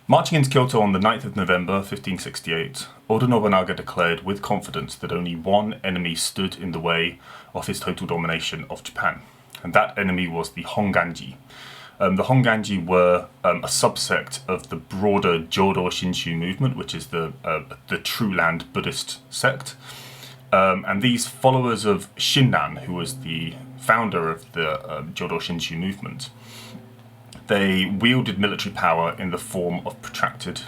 Marching into Kyoto on the 9th of November 1568, Oda Nobunaga declared with confidence that only one enemy stood in the way of his total domination of Japan, and that enemy was the Honganji. The Honganji were a subsect of the broader Jodo Shinshu movement, which is the True Land Buddhist sect. And these followers of Shinran, who was the founder of the Jodo Shinshu movement, they wielded military power in the form of protracted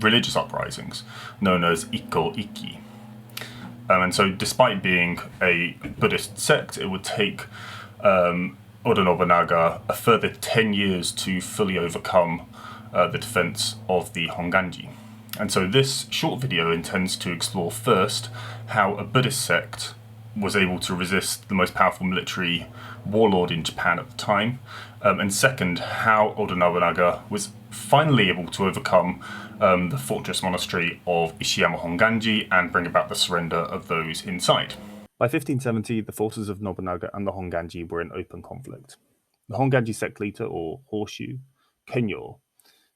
religious uprisings, known as Ikko Ikki. And so, despite being a Buddhist sect, it would take Oda Nobunaga a further 10 years to fully overcome the defense of the Honganji. And so this short video intends to explore first how a Buddhist sect was able to resist the most powerful military warlord in Japan at the time, and second, how Oda Nobunaga was finally able to overcome the fortress monastery of Ishiyama Honganji and bring about the surrender of those inside. By 1570, the forces of Nobunaga and the Honganji were in open conflict. The Honganji sect leader, or Horshu, Kenyo,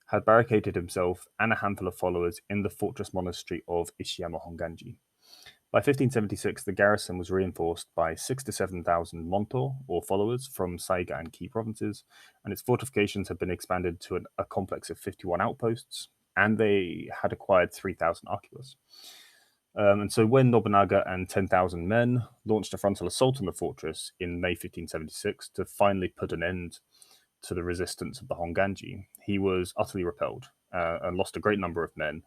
had barricaded himself and a handful of followers in the fortress monastery of Ishiyama Honganji. By 1576, the garrison was reinforced by 6,000 to 7,000 monto, or followers, from Saiga and key provinces, and its fortifications had been expanded to a complex of 51 outposts, and they had acquired 3,000 arquebuss. And so when Nobunaga and 10,000 men launched a frontal assault on the fortress in May 1576 to finally put an end to the resistance of the Honganji, he was utterly repelled and lost a great number of men,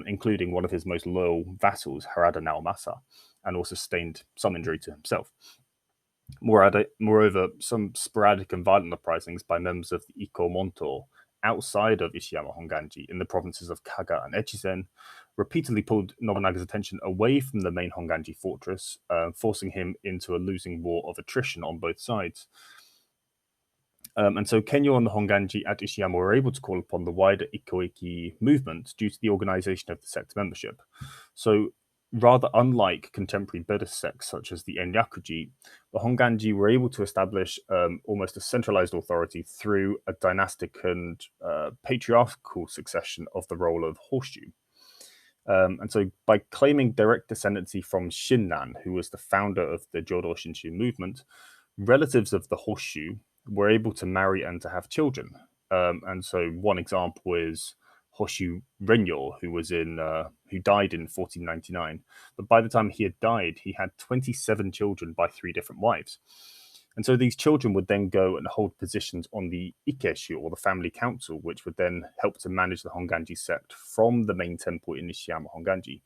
including one of his most loyal vassals, Harada Naomasa, and also sustained some injury to himself. Moreover, some sporadic and violent uprisings by members of the Ikko Monto outside of Ishiyama Honganji in the provinces of Kaga and Echizen repeatedly pulled Nobunaga's attention away from the main Honganji fortress, forcing him into a losing war of attrition on both sides. And so Kenyo and the Honganji at Ishiyama were able to call upon the wider Ikko-Ikki movement due to the organization of the sect's membership. So rather unlike contemporary Buddhist sects such as the Enryakuji, the Honganji were able to establish almost a centralized authority through a dynastic and patriarchal succession of the role of Horshu. And so by claiming direct descendancy from Shinran, who was the founder of the Jodo Shinshu movement, relatives of the Horshu were able to marry and to have children. And so one example is Hoshu Renyo, who died in 1499. But by the time he had died, he had 27 children by 3 different wives. And so these children would then go and hold positions on the Ikeshu, or the family council, which would then help to manage the Honganji sect from the main temple in Ishiyama Honganji.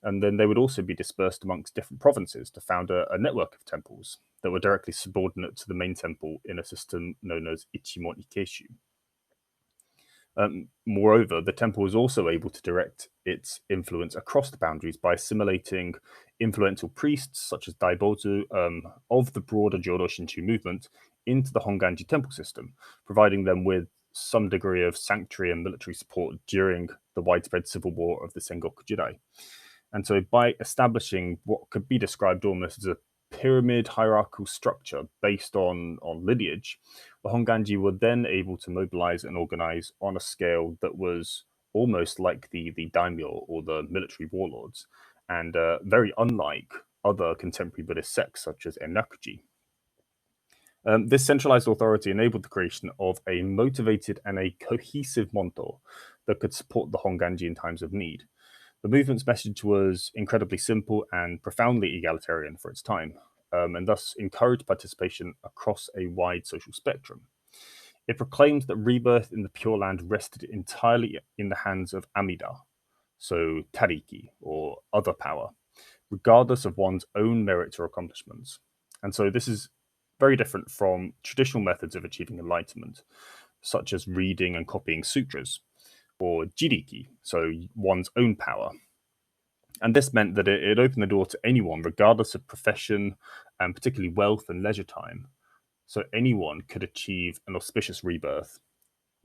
And then they would also be dispersed amongst different provinces to found a network of temples that were directly subordinate to the main temple in a system known as Ichimon Ikeshu. Moreover, the temple was also able to direct its influence across the boundaries by assimilating influential priests such as Daibozu of the broader Jodo Shinshu movement into the Honganji temple system, providing them with some degree of sanctuary and military support during the widespread civil war of the Sengoku Jidai. And so by establishing what could be described almost as a pyramid hierarchical structure based on lineage, the Honganji were then able to mobilize and organize on a scale that was almost like the daimyo, or the military warlords, and very unlike other contemporary Buddhist sects such as Enryakuji. This centralized authority enabled the creation of a motivated and a cohesive monto that could support the Honganji in times of need. The movement's message was incredibly simple and profoundly egalitarian for its time, and thus encouraged participation across a wide social spectrum. It proclaimed that rebirth in the Pure Land rested entirely in the hands of Amida, so Tariki, or other power, regardless of one's own merits or accomplishments. And so this is very different from traditional methods of achieving enlightenment, such as reading and copying sutras, or jiriki, so one's own power. And this meant that it opened the door to anyone, regardless of profession, and particularly wealth and leisure time. So anyone could achieve an auspicious rebirth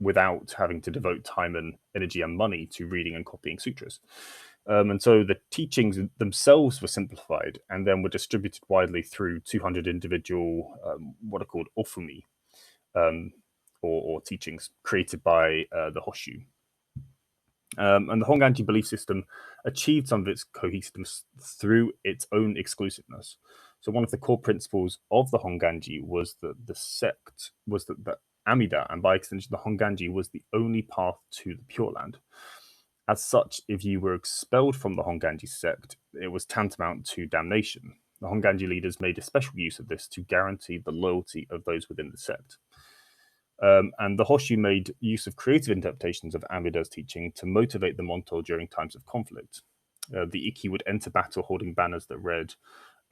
without having to devote time and energy and money to reading and copying sutras. And so the teachings themselves were simplified and then were distributed widely through 200 individual, what are called ofumi, or teachings created by the Hoshu. And the Honganji belief system achieved some of its cohesiveness through its own exclusiveness. So one of the core principles of the Honganji was that the sect was that the Amida, and by extension the Honganji, was the only path to the Pure Land. As such, if you were expelled from the Honganji sect, it was tantamount to damnation. The Honganji leaders made a special use of this to guarantee the loyalty of those within the sect. And the Hoshu made use of creative interpretations of Amida's teaching to motivate the Monto during times of conflict. The Ikki would enter battle holding banners that read,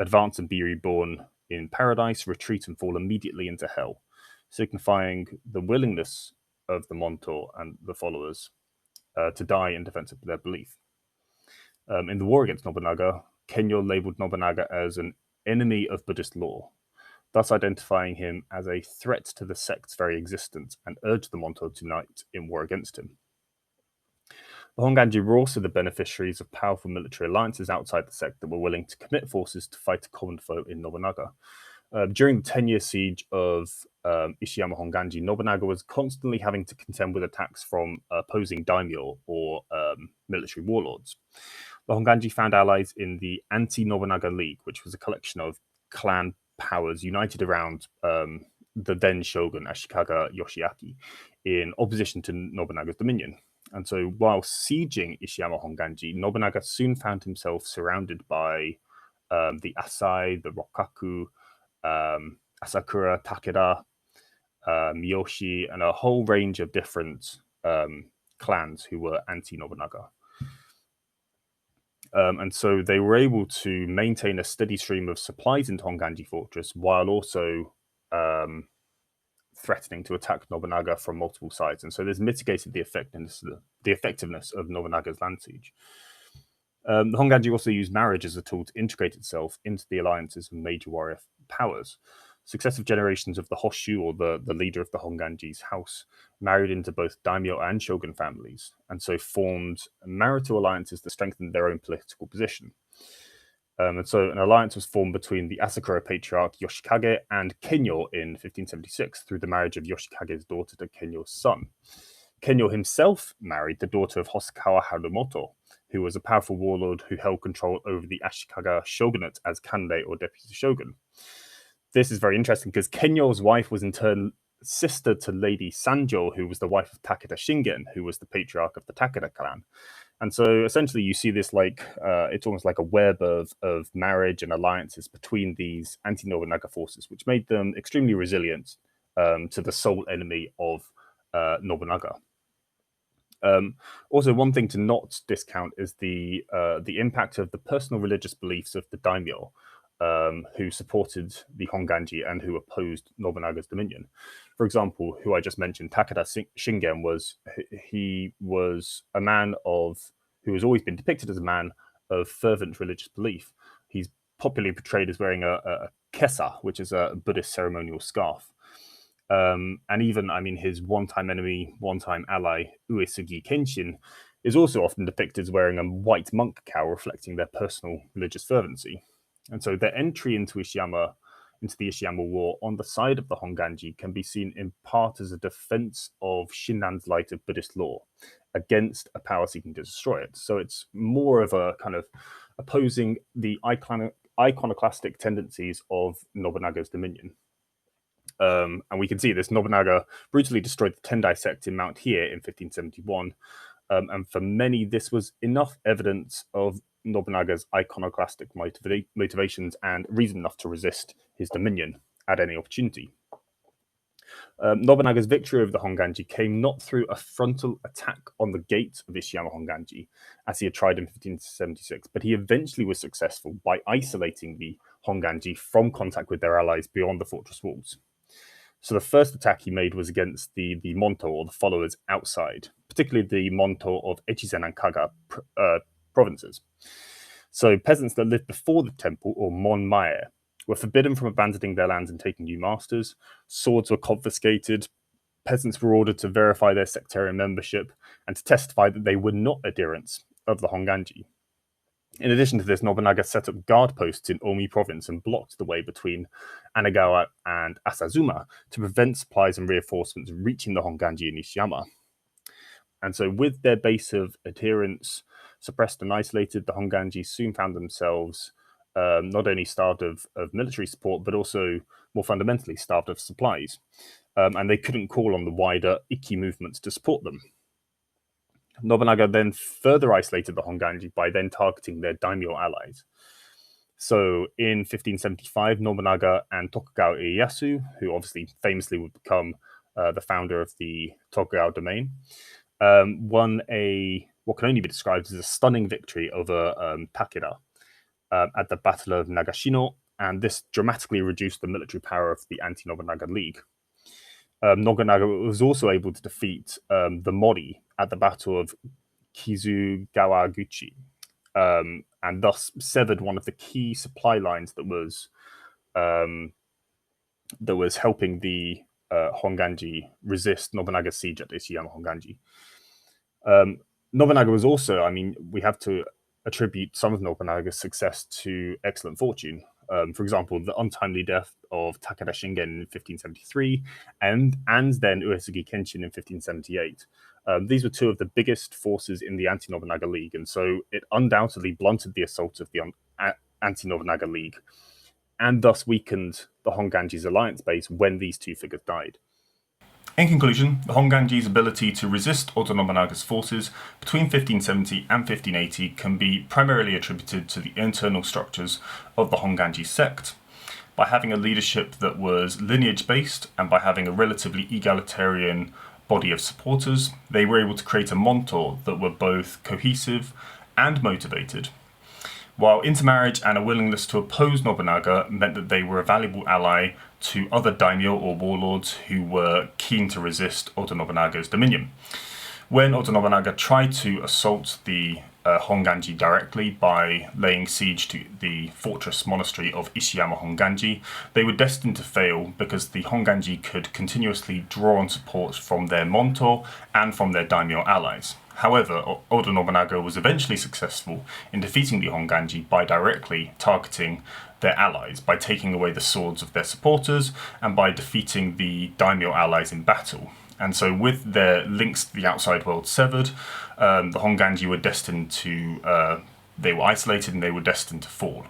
"Advance and be reborn in paradise, retreat and fall immediately into hell," signifying the willingness of the Monto and the followers to die in defense of their belief. In the war against Nobunaga, Kenyo labeled Nobunaga as an enemy of Buddhist law, thus identifying him as a threat to the sect's very existence, and urged the Monto to unite in war against him. The Honganji were also the beneficiaries of powerful military alliances outside the sect that were willing to commit forces to fight a common foe in Nobunaga. During the 10-year siege of Ishiyama Honganji, Nobunaga was constantly having to contend with attacks from opposing daimyo or military warlords. The Honganji found allies in the Anti-Nobunaga League, which was a collection of clan powers united around the then shogun Ashikaga Yoshiaki in opposition to Nobunaga's dominion. And so while sieging Ishiyama Honganji, Nobunaga soon found himself surrounded by the Asai, the Rokkaku, Asakura, Takeda, Miyoshi, and a whole range of different clans who were anti-Nobunaga. And so they were able to maintain a steady stream of supplies into Honganji Fortress while also threatening to attack Nobunaga from multiple sides. And so this mitigated the effectiveness of Nobunaga's land siege. The Honganji also used marriage as a tool to integrate itself into the alliances of major warrior powers. Successive generations of the Hoshu, or the leader of the Honganji's house, married into both daimyo and shogun families, and so formed marital alliances that strengthened their own political position. And so an alliance was formed between the Asakura patriarch Yoshikage and Kenyo in 1576 through the marriage of Yoshikage's daughter to Kenyo's son. Kenyo himself married the daughter of Hosokawa Harumoto, who was a powerful warlord who held control over the Ashikaga shogunate as Kanrei, or deputy shogun. This is very interesting because Kenyo's wife was in turn sister to Lady Sanjo, who was the wife of Takeda Shingen, who was the patriarch of the Takeda clan. And so essentially you see this like, it's almost like a web of marriage and alliances between these anti-Nobunaga forces, which made them extremely resilient to the sole enemy of Nobunaga. Also, one thing to not discount is the impact of the personal religious beliefs of the daimyo, who supported the Honganji and who opposed Nobunaga's dominion. For example, who I just mentioned, Takeda Shingen was a man who has always been depicted as a man of fervent religious belief. He's popularly portrayed as wearing a kesa, which is a Buddhist ceremonial scarf. And even, his one-time enemy, one-time ally, Uesugi Kenshin, is also often depicted as wearing a white monk cowl, reflecting their personal religious fervency. And so their entry into the Ishiyama War on the side of the Honganji can be seen in part as a defense of Shinnan's light of Buddhist law against a power seeking to destroy it. So it's more of a kind of opposing the iconoclastic tendencies of Nobunaga's dominion. And we can see this. Nobunaga brutally destroyed the Tendai sect in Mount Hiei in 1571. And for many, this was enough evidence of Nobunaga's iconoclastic motivations and reason enough to resist his dominion at any opportunity. Nobunaga's victory over the Honganji came not through a frontal attack on the gate of Ishiyama Honganji, as he had tried in 1576, but he eventually was successful by isolating the Honganji from contact with their allies beyond the fortress walls. So the first attack he made was against the Monto, or the followers outside, particularly the Monto of Echizen and Kaga provinces. So peasants that lived before the temple, or Monmae, were forbidden from abandoning their lands and taking new masters. Swords were confiscated. Peasants were ordered to verify their sectarian membership and to testify that they were not adherents of the Honganji. In addition to this, Nobunaga set up guard posts in Omi province and blocked the way between Anagawa and Asazuma to prevent supplies and reinforcements reaching the Honganji in Ishiyama. And so, with their base of adherents suppressed and isolated, the Honganji soon found themselves not only starved of military support, but also more fundamentally starved of supplies. And they couldn't call on the wider Ikki movements to support them. Nobunaga then further isolated the Honganji by then targeting their daimyo allies. So in 1575, Nobunaga and Tokugawa Ieyasu, who obviously famously would become the founder of the Tokugawa domain, won what can only be described as a stunning victory over Takeda at the Battle of Nagashino, and this dramatically reduced the military power of the anti-Nobunaga League. Nobunaga was also able to defeat the Mori at the Battle of Kizugawaguchi, and thus severed one of the key supply lines that was helping the Honganji resist Nobunaga's siege at Ishiyama Honganji. Nobunaga was also, we have to attribute some of Nobunaga's success to excellent fortune. For example, the untimely death of Takeda Shingen in 1573 and then Uesugi Kenshin in 1578. These were two of the biggest forces in the anti-Nobunaga League, and so it undoubtedly blunted the assault of the anti-Nobunaga League, and thus weakened the Honganji's alliance base when these two figures died. In conclusion, the Honganji's ability to resist Oda Nobunaga's forces between 1570 and 1580 can be primarily attributed to the internal structures of the Honganji sect. By having a leadership that was lineage-based and by having a relatively egalitarian body of supporters, they were able to create a monto that were both cohesive and motivated. While intermarriage and a willingness to oppose Nobunaga meant that they were a valuable ally to other daimyo or warlords who were keen to resist Oda Nobunaga's dominion. When Oda Nobunaga tried to assault the Honganji directly by laying siege to the fortress monastery of Ishiyama Honganji, they were destined to fail because the Honganji could continuously draw on support from their monto and from their daimyo allies. However, Oda Nobunaga was eventually successful in defeating the Honganji by directly targeting their allies, by taking away the swords of their supporters, and by defeating the daimyo allies in battle. And so with their links to the outside world severed, the Honganji were destined to, they were isolated and they were destined to fall.